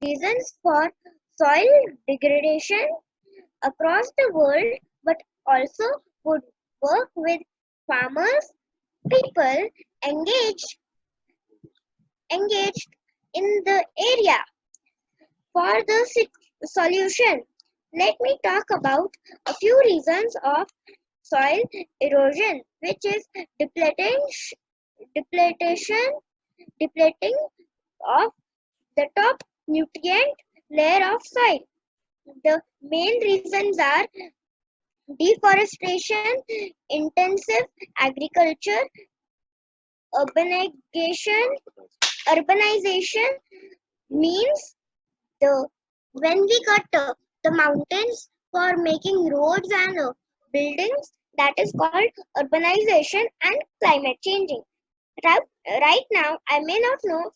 reasons for soil degradation across the world, but also would work with farmers, people engaged in the area. For the solution, let me talk about a few reasons of soil erosion, which is depleting of the top nutrient layer of soil. The main reasons are deforestation, intensive agriculture, urbanization means when we cut the mountains for making roads and buildings, that is called urbanization and climate changing. Right now, I may not know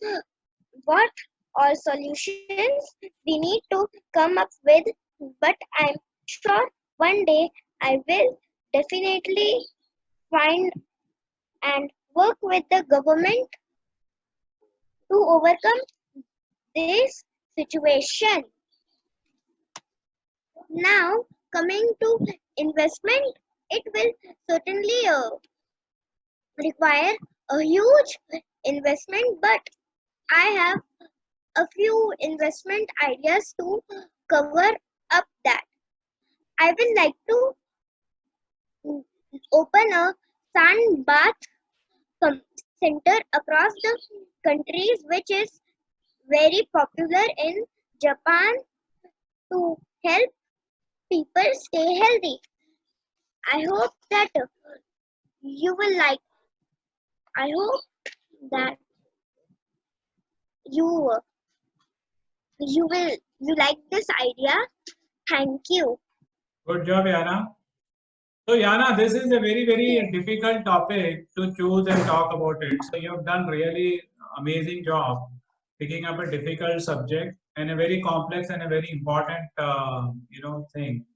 what all solutions we need to come up with, but I'm sure one day I will definitely find and work with the government to overcome this situation. Now, coming to investment, it will certainly require a huge investment, but I have a few investment ideas to cover up that. I will like to open a sun bath center across the countries, which is very popular in Japan, to help people stay healthy. I hope that you will like. I hope that you you like this idea. Thank you. Good job, Yana. So Yana, this is a very difficult topic to choose and talk about it. So you have done really amazing job picking up a difficult subject and a very complex and a very important thing,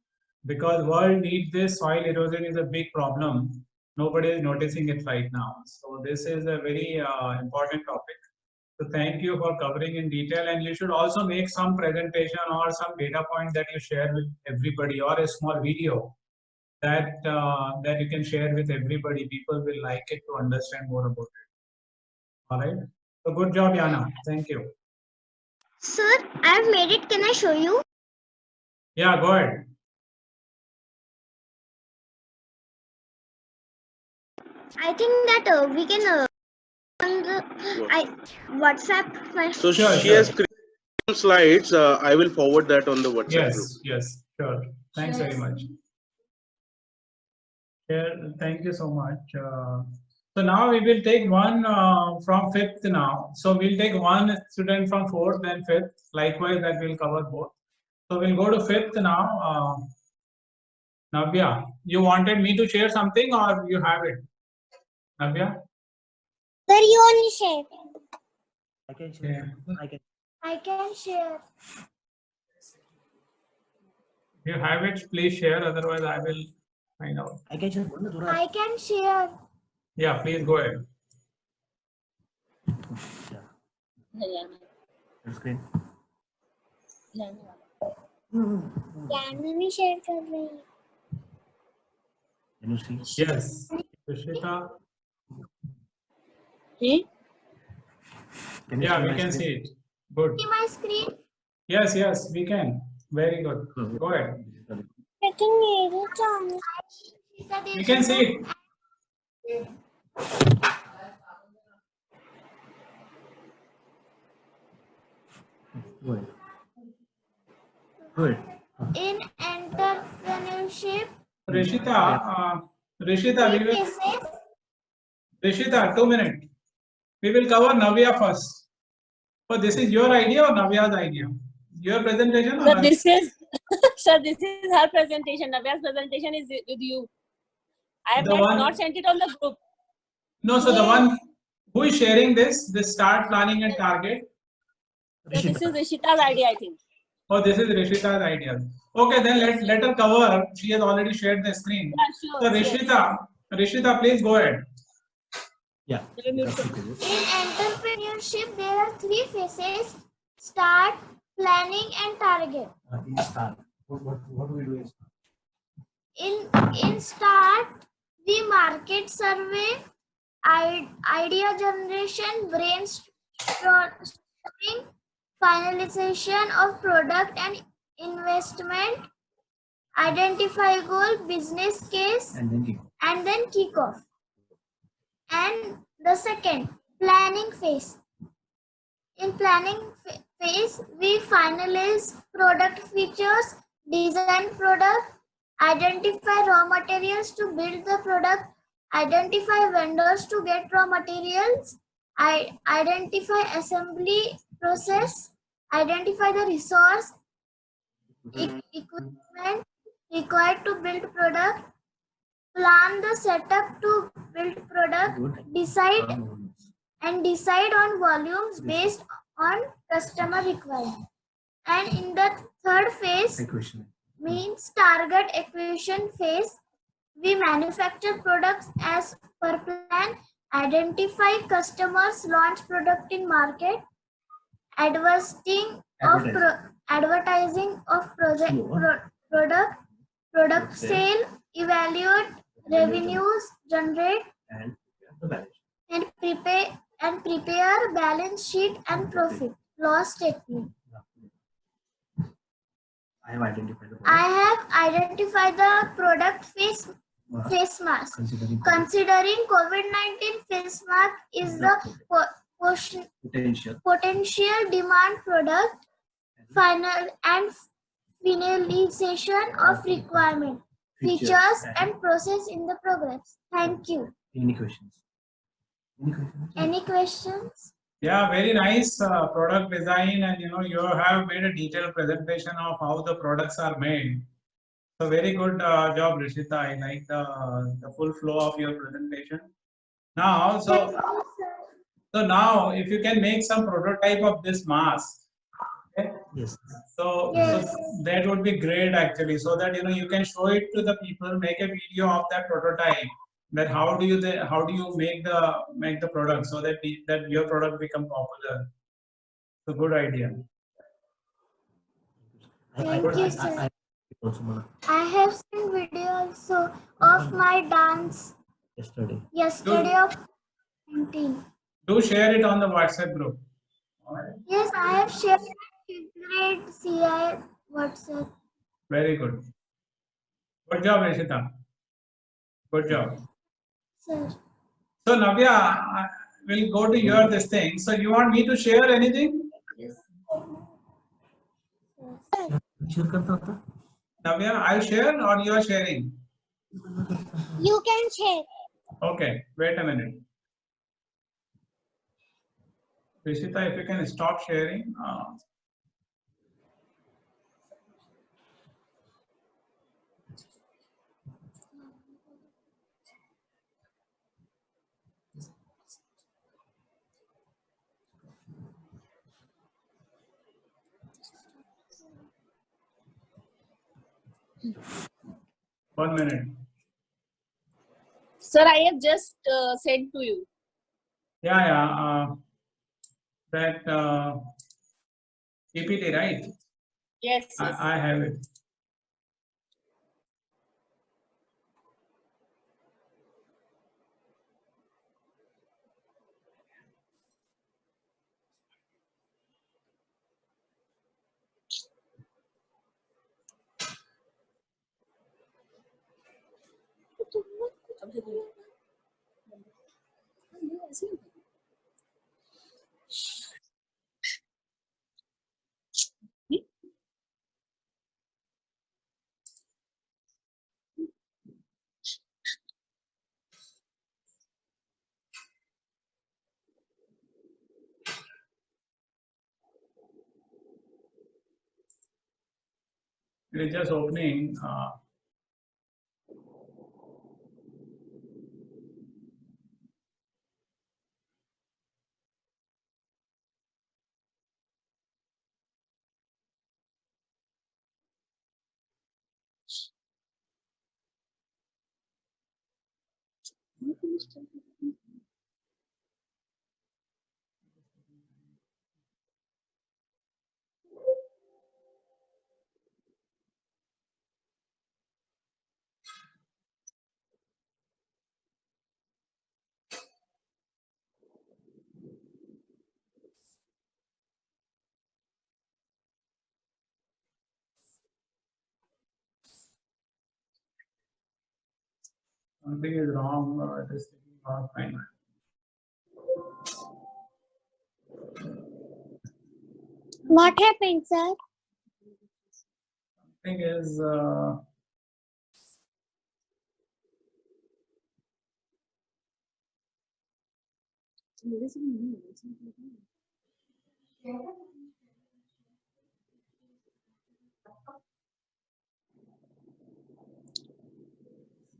because world needs this. Soil erosion is a big problem. Nobody is noticing it right now. So this is a very important topic. So thank you for covering in detail, and you should also make some presentation or some data point that you share with everybody, or a small video that that you can share with everybody. People will like it to understand more about it. All right. So good job, Yana. Thank you. Sir, I've made it. Can I show you? Yeah, go ahead. I think that we can on the WhatsApp. So Sure, she sure. has created some slides. I will forward that on the WhatsApp group. Yes, sure. Thanks very much. Thank you so much. So now we will take one from 5th now. So we'll take one student from 4th and 5th. Likewise, that will cover both. So we'll go to 5th now. Navya, you wanted me to share something or you have it? Navya? Sir, you only share. I can share. Yeah. I can share. If you have it, please share. Otherwise, I will find out. I can share. I can share. Yeah, please go ahead. Screen. Camera में share कर रही हूँ. Can you see? Yes, Rishita. Can you Yeah, see we my can screen? see it. Good. See my screen? Yes, we can. Very good. Go ahead. लेकिन मेरे सामने. We can see it. Go ahead. Go ahead. In entrepreneurship, Rishita, we will. faces Rishita, 2 minutes. We will cover Navya first. So this is your idea or Navya's idea? Your presentation or Sir, this is sir, this is her presentation. Navya's presentation is with you. I have not sent it on the group. No, so the one who is sharing this start planning and target. So this is Rishita's idea, I think. Oh, this is Rishita's idea. Okay, then let her cover. She has already shared the screen. Yeah, sure. So Rishita, please go ahead. Yeah. In entrepreneurship, there are three phases: start, planning and target. In start, what do we do in start? In start, we market survey, idea generation, brainstorming, finalization of product and investment, identify goal, business case, And then and then kick off. And the second, planning phase. In planning phase, we finalize product features, design product, identify raw materials to build the product, identify vendors to get raw materials, identify assembly process, identify the resource, equipment required to build product, plan the setup to build product, decide on volumes based on customer requirement. And in the third phase, equation. means target acquisition phase, we manufacture products as per plan, identify customers, launch product in market, advertising of product sale, evaluate revenues, generate And the balance. and prepare balance sheet and profit loss statement. I have identified the I have identified the product face mask. Considering COVID-19, face mask is the potential demand product, finalization of requirement, features and process in the progress. Thank you. Any questions? Any questions? Yeah, very nice product design, and you have made a detailed presentation of how the products are made. So very good job, Rishita. I like the full flow of your presentation. Now, so now if you can make some prototype of this mask, okay? Yes. So that would be great actually, so that you can show it to the people, make a video of that prototype. That how do you make the product so that your product become popular. It's a good idea. Thank you, sir. I have seen video also of my dance yesterday of 19. Do share it on the WhatsApp group. All right. Yes, I have shared my grade CI WhatsApp. Very good. Good job, Rishita. Good job. Sir. So Navya, we'll go to your this thing. So you want me to share anything? Yes. Navya, I'll share or you are sharing? You can share. Okay, wait a minute. Rishita, if you can stop sharing. 1 minute. Sir, I have just sent to you. Yeah. That PPT, right? Yes. I have it. It is just opening. Something is wrong. It is taking a lot of time. What happened, sir? Something is.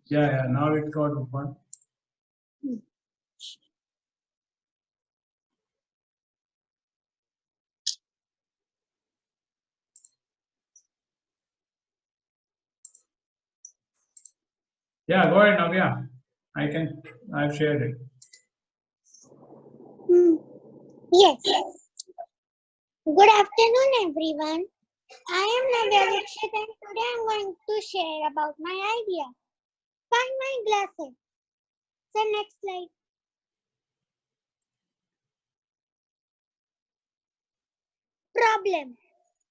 Yeah. Now it got open. Yeah, go ahead, Navya. I've shared it. Yes. Good afternoon, everyone. I am Navya Dixit and today I am going to share about my idea. Find my glasses. So next slide. Problem.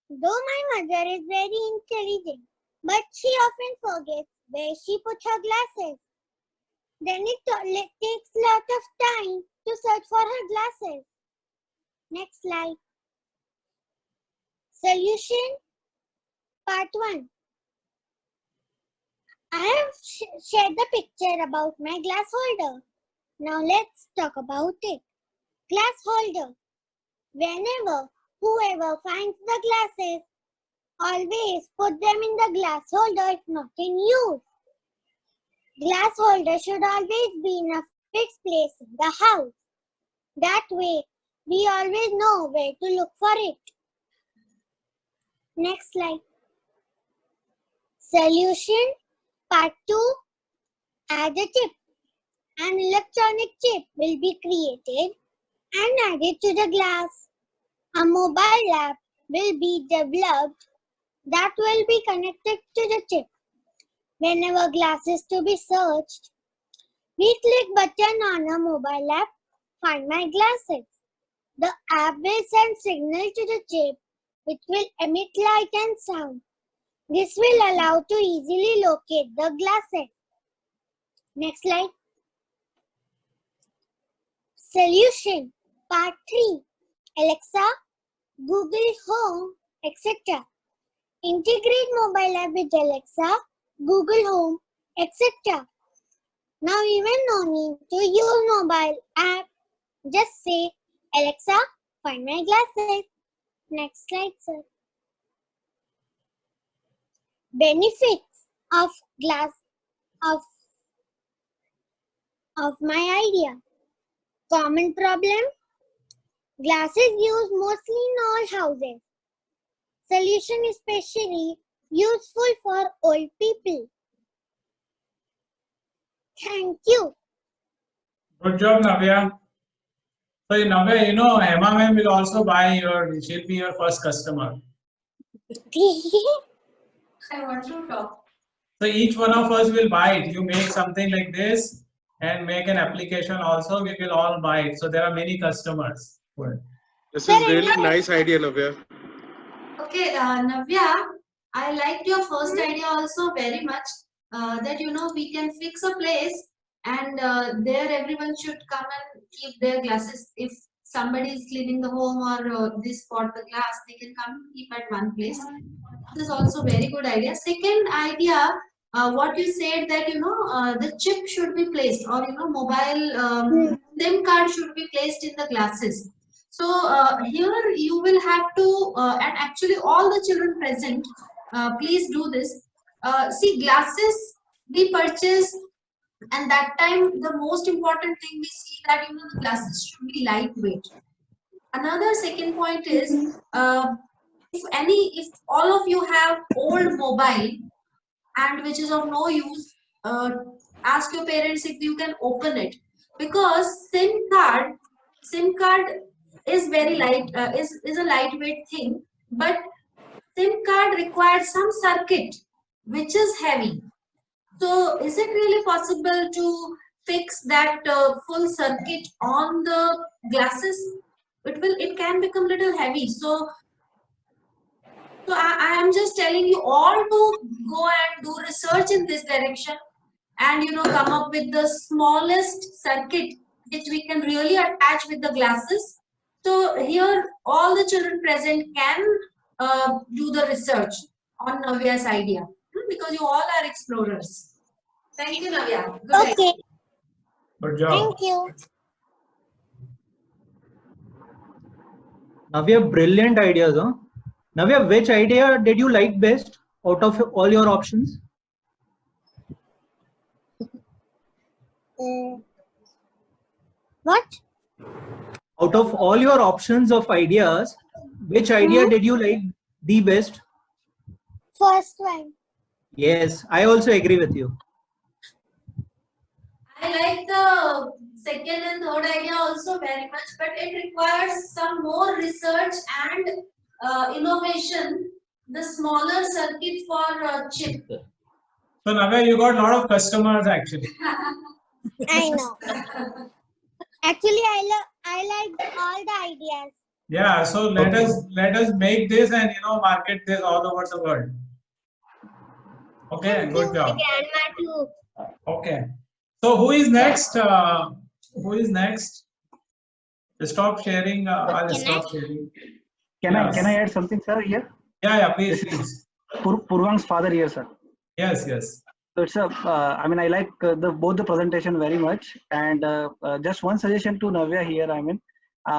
Though my mother is very intelligent, but she often forgets where she put her glasses. Then it takes lot of time to search for her glasses. Next slide. Solution part 1. I have shared the picture about my glass holder. Now let's talk about it. Glass holder. Whenever, whoever finds the glasses, always put them in the glass holder if not in use. Glass holder should always be in a fixed place in the house. That way, we always know where to look for it. Next slide. Solution part 2. Add a chip. An electronic chip will be created and added to the glass. A mobile app will be developed that will be connected to the chip. Whenever glass is to be searched, we click button on a mobile app, find my glasses. The app will send signal to the chip which will emit light and sound. This will allow to easily locate the glasses. Next slide. Solution part 3. Alexa, Google Home, etc. Integrate mobile app with Alexa, Google Home, etc. Now even no need to use mobile app. Just say, Alexa, find my glasses. Next slide, sir. Benefits of glass of my idea. Common problem. Glasses used mostly in all houses. Solution especially useful for old people. Thank you. Good job, Navya. So, Navya, you know, Emma ma'am will also buy she'll be your first customer. I want to talk. So, each one of us will buy it. You make something like this and make an application also, we will all buy it. So, there are many customers. Good. This is really nice idea, Navya. Okay, Navya, I liked your first idea also very much. That we can fix a place and there everyone should come and keep their glasses. If somebody is cleaning the home or this for the glass, they can come and keep at one place. This is also very good idea. Second idea, what you said that the chip should be placed or mobile SIM card should be placed in the glasses. So here you will have to and actually all the children present, please do this. See, glasses we purchase, and that time the most important thing we see that the glasses should be lightweight. Another second point is if all of you have old mobile and which is of no use, ask your parents if you can open it, because SIM card is very light, is a lightweight thing, but SIM card requires some circuit which is heavy. So is it really possible to fix that full circuit on the glasses? It can become little heavy. So I am just telling you all to go and do research in this direction. and come up with the smallest circuit which we can really attach with the glasses. So here all the children present can do the research on Navya's idea, because you all are explorers. Thank you, Navya. Good idea. Okay, Good job. thank you. Navya, brilliant ideas, huh? Navya, which idea did you like best out of all your options? What? Out of all your options of ideas, which idea did you like the best? First one. Yes, I also agree with you. I like the second and third idea also very much, but it requires some more research and innovation. The smaller circuit for chip. So Navya, you got a lot of customers actually. I know. Actually, I like all the ideas. Yeah, so let us make this and market this all over the world. Okay, Thank you, good my job. grandma too. Okay. So who is next? Who is next? Stop sharing. I'll Can stop sharing. Can Yes. I add something, sir, here? Yeah, please, please. Purvang's father here, sir. Yes. So it's I mean, I like both the presentation very much, and just one suggestion to Navya here. I mean,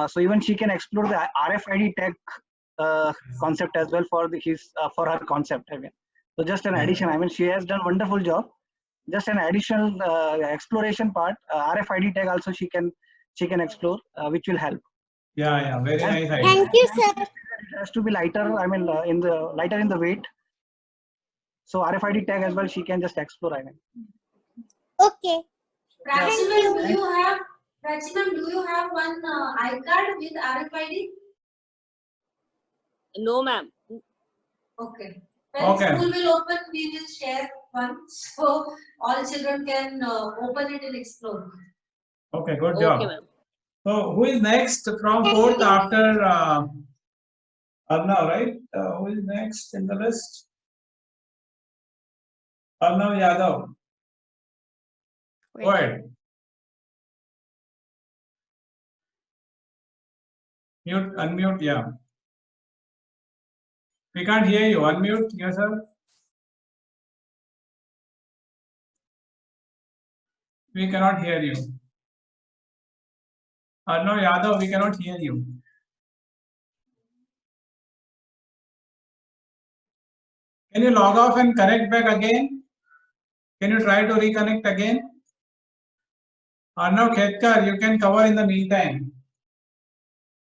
so even she can explore the RFID tag concept as well for for her concept. I mean, so just an addition. I mean, she has done wonderful job. Just an additional exploration part. RFID tag also she can explore, which will help. Yeah, very nice idea. Thank you, sir. It has to be lighter. I mean, lighter in the weight. So RFID tag as well, she can just explore. I mean. Okay. Prachi, ma'am, do you have one iCard with RFID? No, ma'am. Okay. When Okay. school will open, we will share one, so all children can open it and explore. Okay, good Okay, job. ma'am. So who is next from fourth after Arnav, right? Who is next in the list? Arnav Yadav. Go ahead. Unmute, yeah. We can't hear you. Unmute yourself. We cannot hear you. Arnav Yadav, we cannot hear you. Can you log off and connect back again? Can you try to reconnect again? Arnav Khetkar, you can cover in the meantime.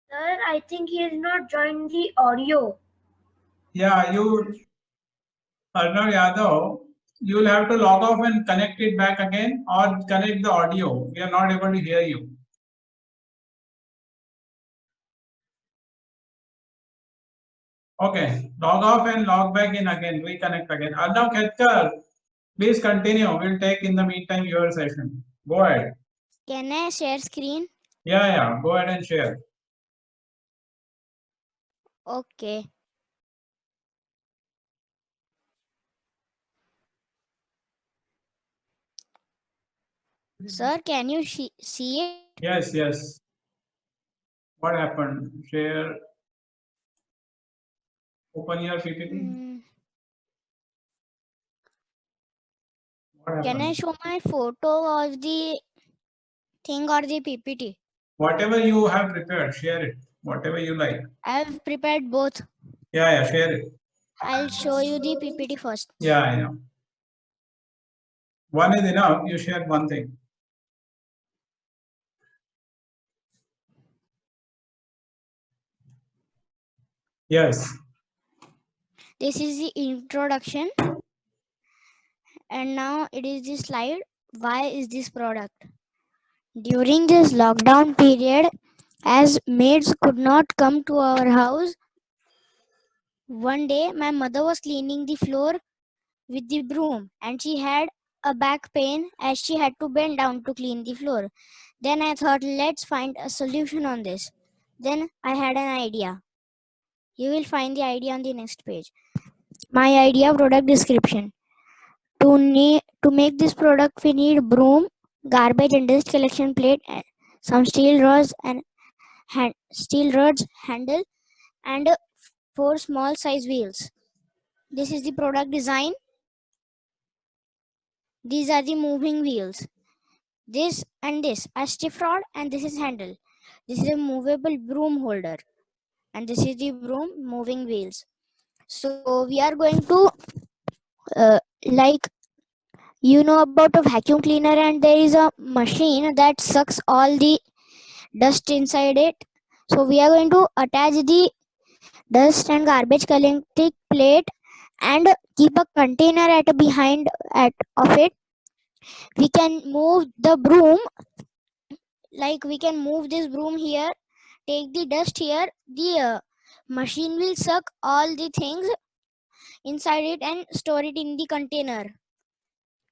Sir, I think he has not joined the audio. Yeah, Arnav Yadav, you will have to log off and connect it back again or connect the audio. We are not able to hear you. Okay, log off and log back in again, reconnect again. Arnav Khetkar, please continue. We'll take in the meantime your session. Go ahead. Can I share screen? Yeah, go ahead and share. Okay. Sir, can you see it? Yes. What happened? Share. Open your PPT. What Can I happened? show my photo of the thing or the PPT? Whatever you have prepared, share it. Whatever you like. I have prepared both. Yeah, share it. I'll show you the PPT first. Yeah, I know. One is enough. You share one thing. Yes. This is the introduction. And now it is the slide. Why is this product? During this lockdown period, as maids could not come to our house, one day my mother was cleaning the floor with the broom and she had a back pain as she had to bend down to clean the floor. Then I thought, let's find a solution on this. Then I had an idea. You will find the idea on the next page. My idea product description. To make this product, we need broom, garbage and dust collection plate, some steel rods handle, and 4 small size wheels. This is the product design. These are the moving wheels. This and this are stiff rod, and this is handle. This is a movable broom holder, and this is the broom moving wheels. So we are going to like, you know about a vacuum cleaner, and there is a machine that sucks all the dust inside it. So we are going to attach the dust and garbage collecting plate and keep a container at behind of it. We can move the broom, like we can move this broom here, take the dust here. The machine will suck all the things inside it and store it in the container.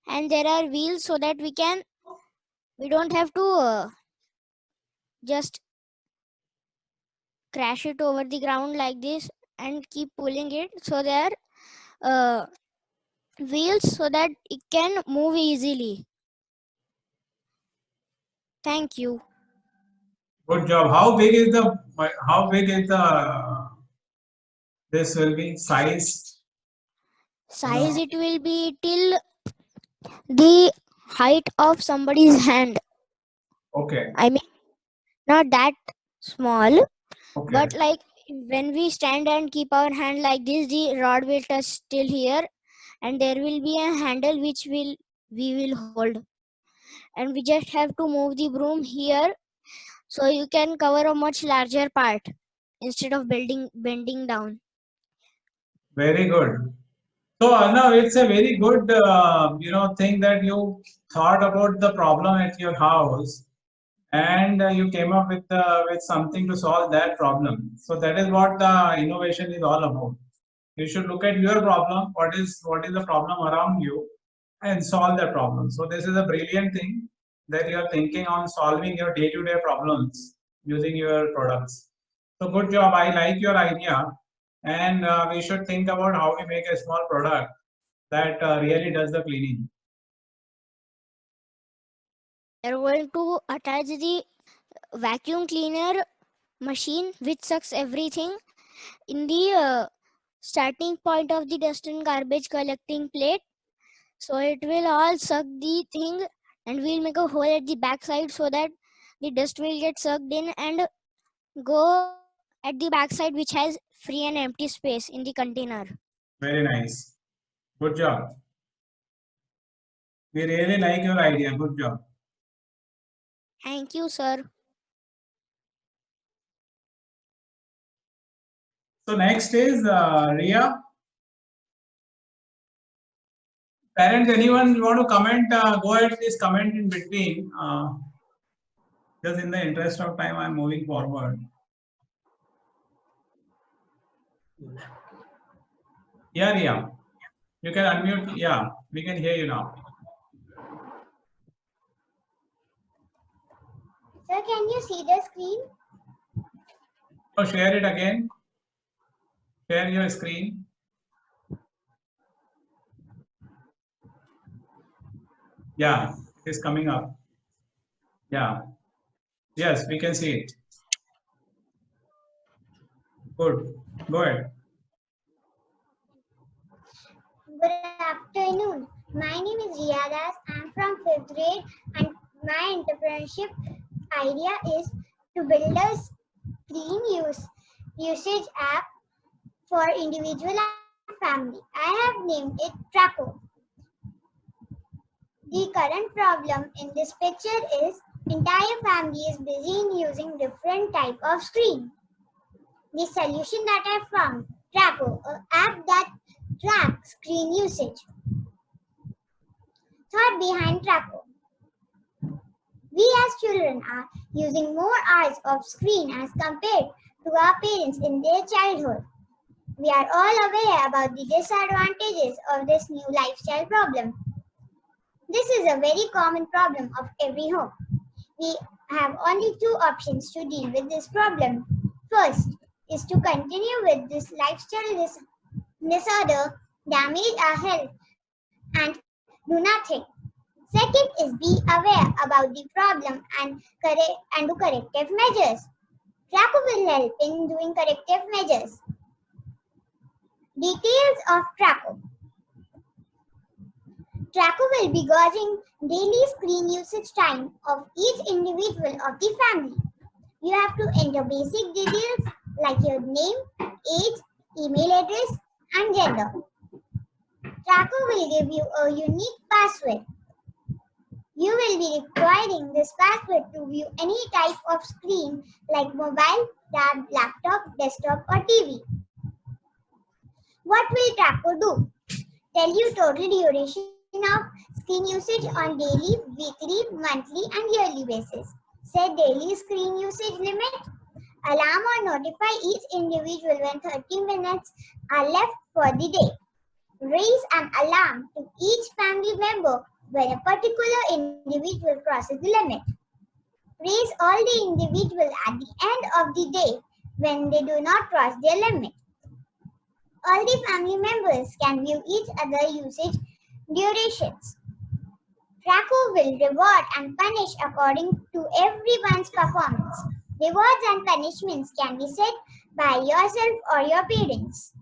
And there are wheels so that we don't have to just crash it over the ground like this and keep pulling it. So there are wheels so that it can move easily. Thank you. Good job. How big is this will be size? Size, it will be till the height of somebody's hand. Okay. I mean, not that small, Okay. but like when we stand and keep our hand like this, the rod will touch till here, and there will be a handle which we will hold, and we just have to move the broom here, so you can cover a much larger part instead of bending down. Very good. So Arnav, it's a very good thing that you thought about the problem at your house, and you came up with something to solve that problem. So that is what the innovation is all about. You should look at your problem, what is the problem around you, and solve that problem. So this is a brilliant thing that you are thinking on solving your day-to-day problems using your products. So good job. I like your idea, and we should think about how we make a small product that really does the cleaning. We are going to attach the vacuum cleaner machine which sucks everything in the starting point of the dust and garbage collecting plate. So it will all suck the thing, and we'll make a hole at the back side so that the dust will get sucked in and go at the back side, which has free and empty space in the container. Very nice. Good job. We really like your idea. Good job. Thank you, sir. So next is Ria. Parents, anyone want to comment? Go ahead, please comment in between. Just in the interest of time, I'm moving forward. Yeah, Ria. You can unmute. Yeah, we can hear you now. Sir, can you see the screen? So share it again. Share your screen. Yeah, it is coming up. Yeah. Yes, we can see it. Good. Go ahead. Good afternoon. My name is Ria Das. I'm from 5th grade, and my entrepreneurship idea is to build a screen usage app for individual and family. I have named it Traco. The current problem in this picture is entire family is busy in using different type of screen. The solution that I found, Traco, an app that tracks screen usage. Thought behind Traco. We as children are using more hours of screen as compared to our parents in their childhood. We are all aware about the disadvantages of this new lifestyle problem. This is a very common problem of every home. We have only 2 options to deal with this problem. First is to continue with this lifestyle disorder, damage our health, and do nothing. Second is be aware about the problem and do corrective measures. Traco will help in doing corrective measures. Details of Traco. Traco will be gauging daily screen usage time of each individual of the family. You have to enter basic details like your name, age, email address, and gender. Traco will give you a unique password. You will be requiring this password to view any type of screen like mobile, tab, laptop, desktop, or TV. What will Traco do? Tell you total duration of screen usage on daily, weekly, monthly, and yearly basis. Set daily screen usage limit. Alarm or notify each individual when 30 minutes are left for the day. Raise an alarm to each family member when a particular individual crosses the limit. Raise all the individuals at the end of the day when they do not cross their limit. All the family members can view each other's usage durations. Traco will reward and punish according to everyone's performance. Rewards and punishments can be set by yourself or your parents.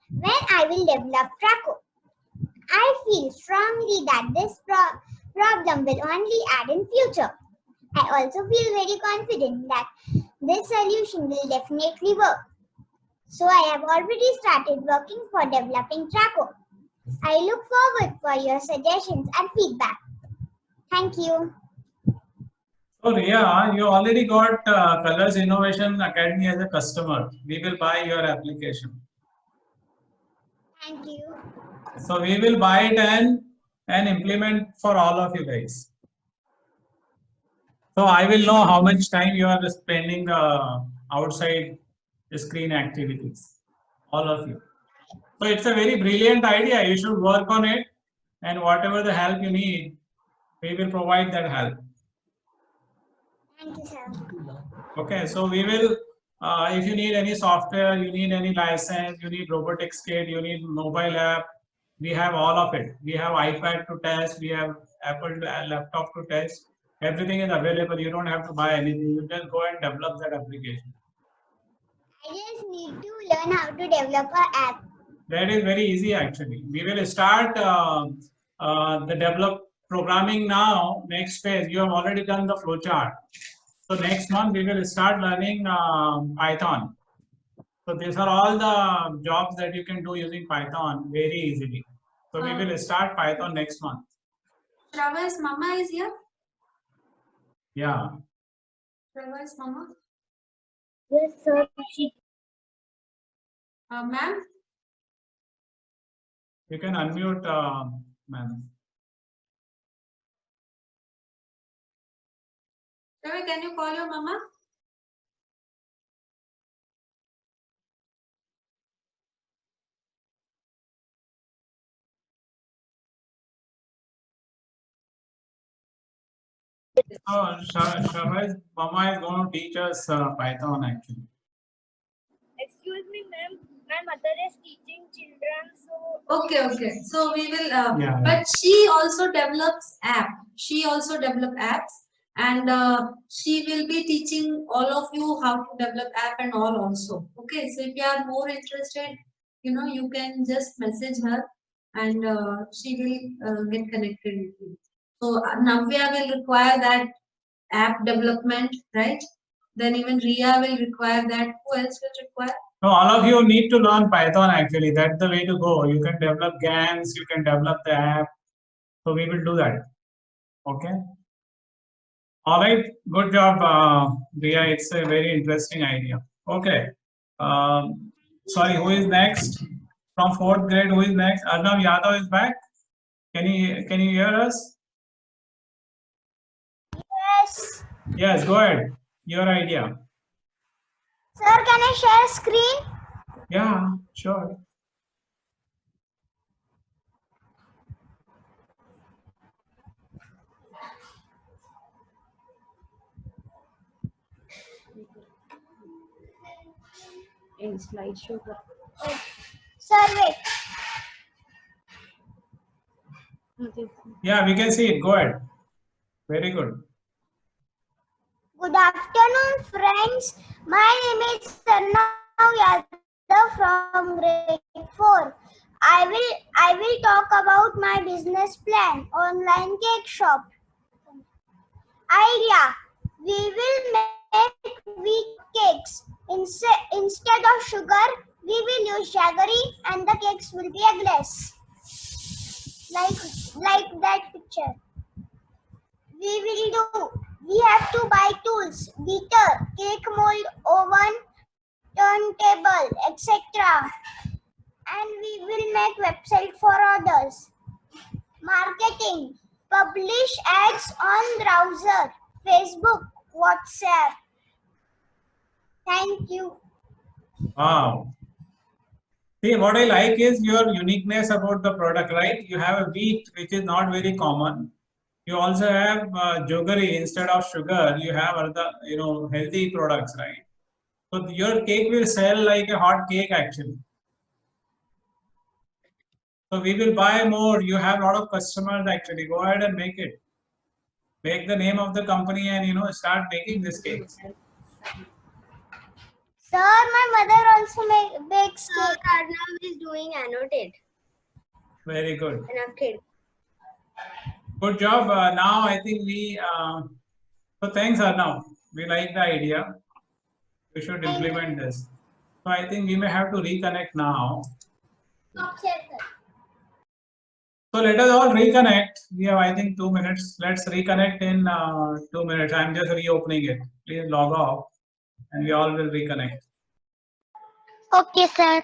When I will develop Traco, I feel strongly that this problem will only add in future. I also feel very confident that this solution will definitely work. So I have already started working for developing Traco. I look forward for your suggestions and feedback. Thank you. So Riya, you already got Colors Innovation Academy as a customer. We will buy your application. Thank you. So we will buy it and implement for all of you guys. So I will know how much time you are spending outside the screen activities, all of you. So it's a very brilliant idea. You should work on it, and whatever the help you need, we will provide that help. Thank you, sir. Okay, so we will, if you need any software, you need any license, you need robotics kit, you need mobile app, we have all of it. We have iPad to test, we have Apple laptop to test. Everything is available. You don't have to buy anything. You just go and develop that application. I just need to learn how to develop an app. That is very easy actually. We will start the develop programming now. Next phase, you have already done the flowchart. So next month we will start learning Python. So these are all the jobs that you can do using Python very easily. So we will start Python next month. Shravan's mama is here. Yeah. Shravan's mama. Yes, sir. Ma'am. You can unmute, ma'am. Shravan, can you call your mama? Oh, Shravai's mama is going to teach us Python actually. Excuse me, ma'am. My mother is teaching children, so. Okay. So we will. Yeah. But she also develops app. She also develop apps, and she will be teaching all of you how to develop app and all also. Okay. So if you are more interested, you can just message her, and she will get connected with you. So Navya will require that app development, right? Then even Riya will require that. Who else will require? So all of you need to learn Python actually. That's the way to go. You can develop GANs, you can develop the app. So we will do that. Okay. All right. Good job, Riya. It's a very interesting idea. Okay. Sorry, who is next? From 4th grade, who is next? Arnav Yadav is back. Can you hear us? Yes. Yes, go ahead. Your idea. Sir, can I share screen? Yeah, sure. In slideshow. Sir, wait. Yeah, we can see it. Go ahead. Very good. Good afternoon, friends. My name is Sarnav Yadav from grade 4. I will talk about my business plan, online cake shop. Idea: we will make wheat cakes. Instead of sugar, we will use jaggery, and the cakes will be eggless, like that picture. We have to buy tools: beater, cake mold, oven, turntable, etc. And we will make website for others. Marketing: publish ads on browser, Facebook, WhatsApp. Thank you. Wow. See, what I like is your uniqueness about the product, right? You have a wheat, which is not very common. You also have jaggery instead of sugar. You have other, healthy products, right? So your cake will sell like a hot cake, actually. So we will buy more. You have a lot of customers, actually. Go ahead and make it. Make the name of the company and start making this cakes. Sir, my mother also bakes cake. Arnav is doing annotate. Very good. Enough kid. Good job. Now I think so thanks Arnav. We like the idea. We should implement this. So I think we may have to reconnect now. So let us all reconnect. We have, I think, 2 minutes. Let's reconnect in 2 minutes. I'm just reopening it. Please log off and we all will reconnect. Okay, sir.